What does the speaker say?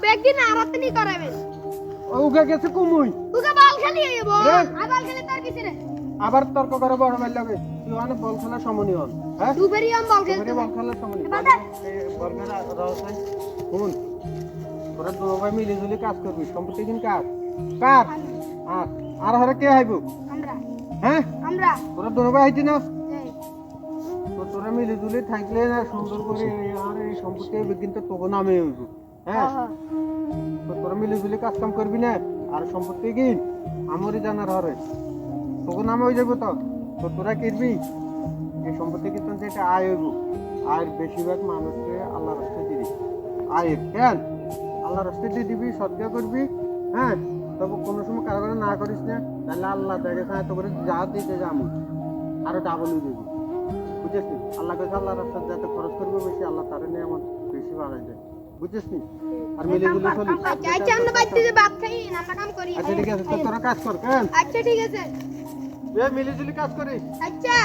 বেগদিন আরাতনি করাবে ওগা গেছে কুমুই তুই বল খেলি আইব আর বল খেলে তার কিছু রে আবার তর্ক করে বড় ভাই লাগে তুই অনেক বল খেলার সময় নিয়ন হ্যাঁ দুবেরি আম বল খেলতে বল খেলার সময় নিয়ন বর্গের রহস্য শুন তোরা দুই ভাই মিলে ঝুলি কাজ করবি সম্পত্তি দিন কাজ কার আর হরে কে আইব আমরা হ্যাঁ আমরা তোরা দুই ভাই আইতি না এই তো তোরা মিলে ঝুলি থাকলে না সুন্দর করে আর এই সম্পত্তি কিন্তু তোকে নামে হইব হ্যাঁ তো তোরা মিলে ঝুলি কাজ কাম করবি না আর সম্পত্তি কিন আমারই জানার হরে তোকে নামে হয়ে যাবো তো তোরা কিনবি এই সম্পত্তি কিন্তু যেটা আয় হইব আর বেশিরভাগ মানুষকে আল্লাহ রাস্তায় দিবি আয়ের কেন আল্লাহ রাস্তায় দিয়ে দিবি সদ্গা করবি হ্যাঁ তবে কোনো সময় কারো করে না করিস না তাহলে আল্লাহ দেখে তো করে যা দিতে যাবো আরো ডাবলই দিবি বুঝেছি আল্লাহ কাছে আল্লাহ রাস্তায় যাতে খরচ করবে বেশি আল্লাহ তার নিয়ে আমার বেশি বাড়াই দেয় বুঝেছি আর মিলে জুলে চলি আচ্ছা আমরা বাইতে যে ভাত খাই আমরা কাম করি আচ্ছা ঠিক আছে তোরা কাজ কর কেন আচ্ছা ঠিক আছে এ মিলে জুলে কাজ করিস আচ্ছা